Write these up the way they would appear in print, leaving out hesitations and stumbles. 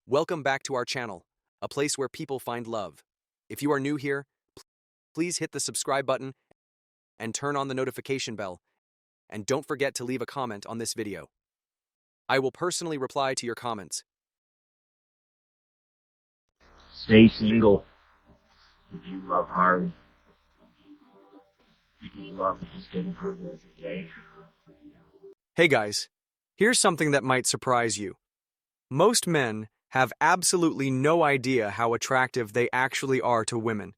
Welcome back to our channel, a place where people find love. If you are new here, please hit the subscribe button and turn on the notification bell. And don't forget to leave a comment on this video. I will personally reply to your comments. Stay single if you love hard. Because love is just getting further every day. Hey guys, here's something that might surprise you. Most men have absolutely no idea how attractive they actually are to women.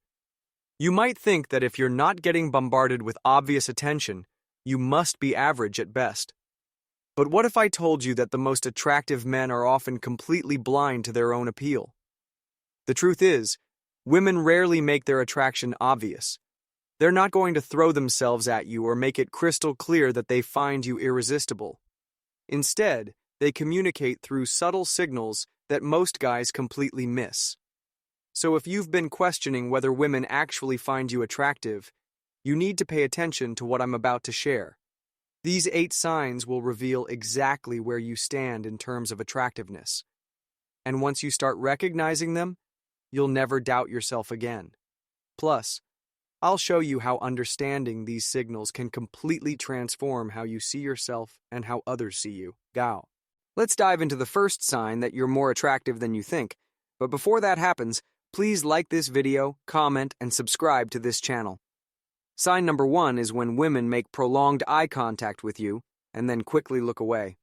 You might think that if you're not getting bombarded with obvious attention, you must be average at best. But what if I told you that the most attractive men are often completely blind to their own appeal? The truth is, women rarely make their attraction obvious. They're not going to throw themselves at you or make it crystal clear that they find you irresistible. Instead, they communicate through subtle signals that most guys completely miss. So if you've been questioning whether women actually find you attractive, you need to pay attention to what I'm about to share. These 8 signs will reveal exactly where you stand in terms of attractiveness. And once you start recognizing them, you'll never doubt yourself again. Plus, I'll show you how understanding these signals can completely transform how you see yourself and how others see you. Go. Let's dive into the first sign that you're more attractive than you think. But before that happens, please like this video, comment, and subscribe to this channel. Sign number 1 is when women make prolonged eye contact with you and then quickly look away.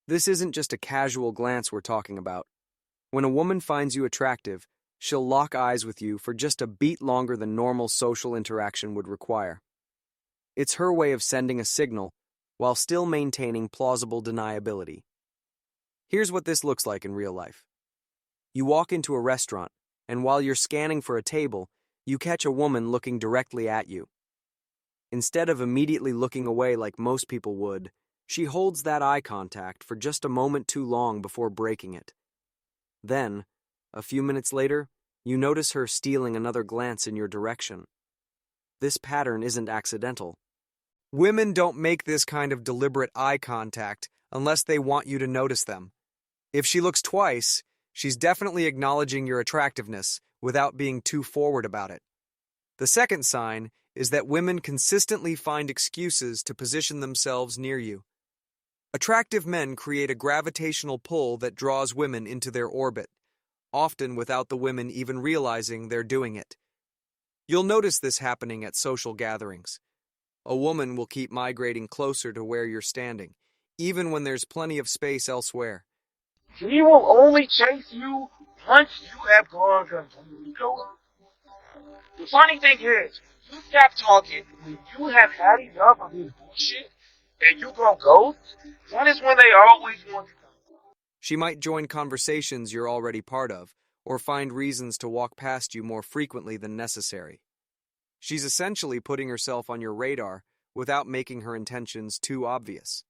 This isn't just a casual glance we're talking about. When a woman finds you attractive, she'll lock eyes with you for just a beat longer than normal social interaction would require. It's her way of sending a signal while still maintaining plausible deniability. Here's what this looks like in real life. You walk into a restaurant, and while you're scanning for a table, you catch a woman looking directly at you. Instead of immediately looking away like most people would, she holds that eye contact for just a moment too long before breaking it. Then, a few minutes later, you notice her stealing another glance in your direction. This pattern isn't accidental. Women don't make this kind of deliberate eye contact unless they want you to notice them. If she looks twice, she's definitely acknowledging your attractiveness without being too forward about it. The second sign is that women consistently find excuses to position themselves near you. Attractive men create a gravitational pull that draws women into their orbit, often without the women even realizing they're doing it. You'll notice this happening at social gatherings. A woman will keep migrating closer to where you're standing, even when there's plenty of space elsewhere. He will only chase you once you have gone completely ghost. The funny thing is, you stop talking when you have had enough of his bullshit and you go ghost. That is when they always want to come. She might join conversations you're already part of, or find reasons to walk past you more frequently than necessary. She's essentially putting herself on your radar without making her intentions too obvious.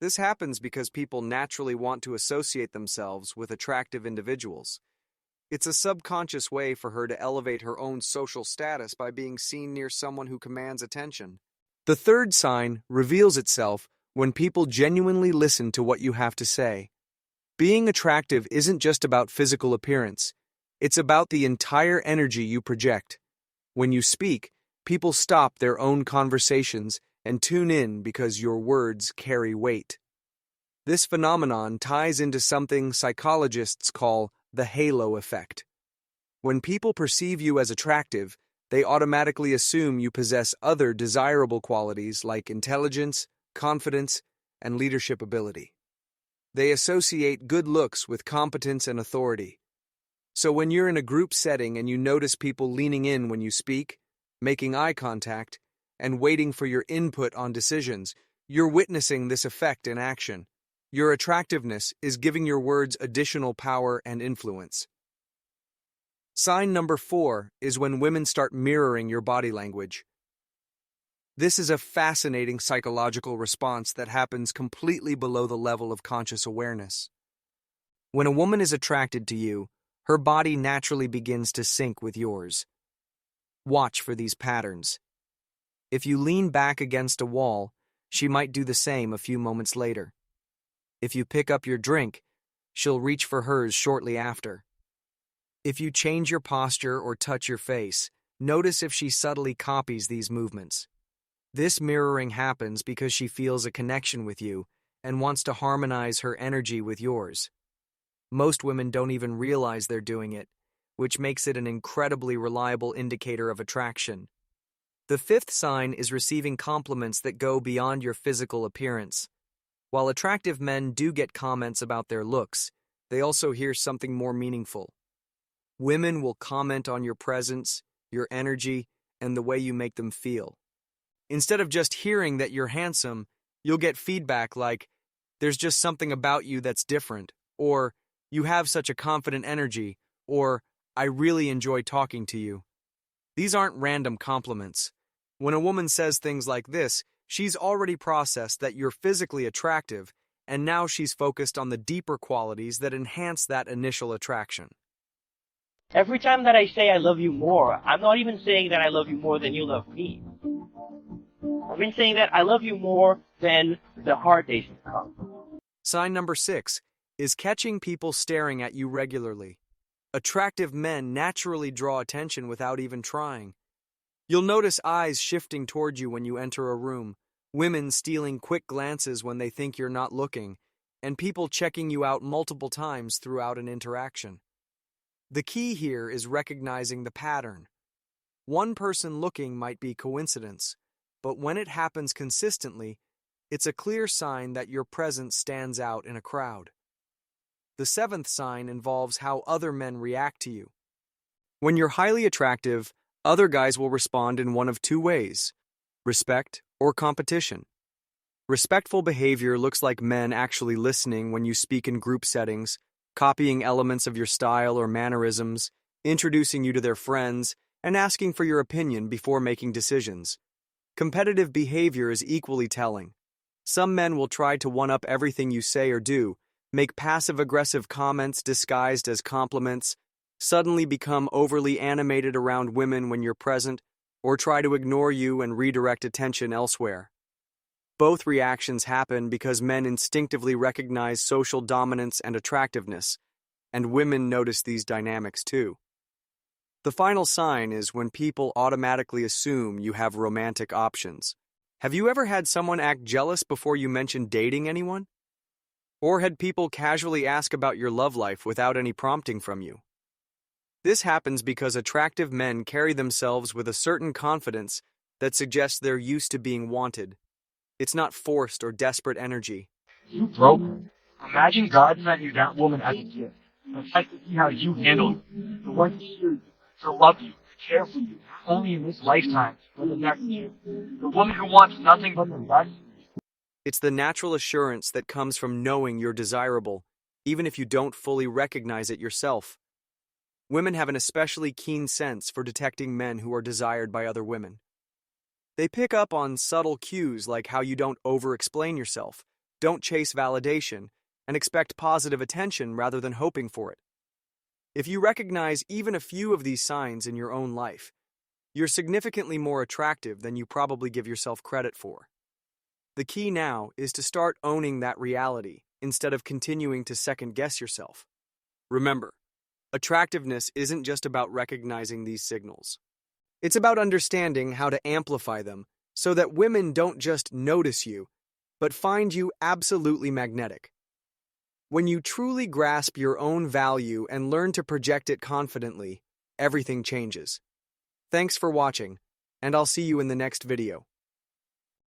This happens because people naturally want to associate themselves with attractive individuals. It's a subconscious way for her to elevate her own social status by being seen near someone who commands attention. The third sign reveals itself when people genuinely listen to what you have to say. Being attractive isn't just about physical appearance. It's about the entire energy you project. When you speak, people stop their own conversations and tune in because your words carry weight. This phenomenon ties into something psychologists call the halo effect. When people perceive you as attractive, they automatically assume you possess other desirable qualities like intelligence, confidence, and leadership ability. They associate good looks with competence and authority. So when you're in a group setting and you notice people leaning in when you speak, making eye contact, and waiting for your input on decisions, you're witnessing this effect in action. Your attractiveness is giving your words additional power and influence. Sign number 4 is when women start mirroring your body language. This is a fascinating psychological response that happens completely below the level of conscious awareness. When a woman is attracted to you, her body naturally begins to sync with yours. Watch for these patterns. If you lean back against a wall, she might do the same a few moments later. If you pick up your drink, she'll reach for hers shortly after. If you change your posture or touch your face, notice if she subtly copies these movements. This mirroring happens because she feels a connection with you and wants to harmonize her energy with yours. Most women don't even realize they're doing it, which makes it an incredibly reliable indicator of attraction. The fifth sign is receiving compliments that go beyond your physical appearance. While attractive men do get comments about their looks, they also hear something more meaningful. Women will comment on your presence, your energy, and the way you make them feel. Instead of just hearing that you're handsome, you'll get feedback like, "There's just something about you that's different," or "You have such a confident energy," or "I really enjoy talking to you." These aren't random compliments. When a woman says things like this, she's already processed that you're physically attractive, and now she's focused on the deeper qualities that enhance that initial attraction. Every time that I say I love you more, I'm not even saying that I love you more than you love me. I've been saying that I love you more than the hard days to come. Sign number 6 is catching people staring at you regularly. Attractive men naturally draw attention without even trying. You'll notice eyes shifting toward you when you enter a room, women stealing quick glances when they think you're not looking, and people checking you out multiple times throughout an interaction. The key here is recognizing the pattern. One person looking might be coincidence, but when it happens consistently, it's a clear sign that your presence stands out in a crowd. The seventh sign involves how other men react to you. When you're highly attractive, other guys will respond in one of two ways: respect or competition. Respectful behavior looks like men actually listening when you speak in group settings, copying elements of your style or mannerisms, introducing you to their friends, and asking for your opinion before making decisions. Competitive behavior is equally telling. Some men will try to one-up everything you say or do, make passive-aggressive comments disguised as compliments, suddenly become overly animated around women when you're present, or try to ignore you and redirect attention elsewhere. Both reactions happen because men instinctively recognize social dominance and attractiveness, and women notice these dynamics too. The final sign is when people automatically assume you have romantic options. Have you ever had someone act jealous before you mentioned dating anyone? Or had people casually ask about your love life without any prompting from you? This happens because attractive men carry themselves with a certain confidence that suggests they're used to being wanted. It's not forced or desperate energy. You broke her. Imagine God sent you that woman as a gift. And like to see how you handle her. The one to hear you, to love you, to care for you, not only in this lifetime, but the next year. The woman who wants nothing but the best. It's the natural assurance that comes from knowing you're desirable, even if you don't fully recognize it yourself. Women have an especially keen sense for detecting men who are desired by other women. They pick up on subtle cues like how you don't over-explain yourself, don't chase validation, and expect positive attention rather than hoping for it. If you recognize even a few of these signs in your own life, you're significantly more attractive than you probably give yourself credit for. The key now is to start owning that reality instead of continuing to second-guess yourself. Remember, attractiveness isn't just about recognizing these signals. It's about understanding how to amplify them so that women don't just notice you, but find you absolutely magnetic. When you truly grasp your own value and learn to project it confidently, everything changes. Thanks for watching, and I'll see you in the next video.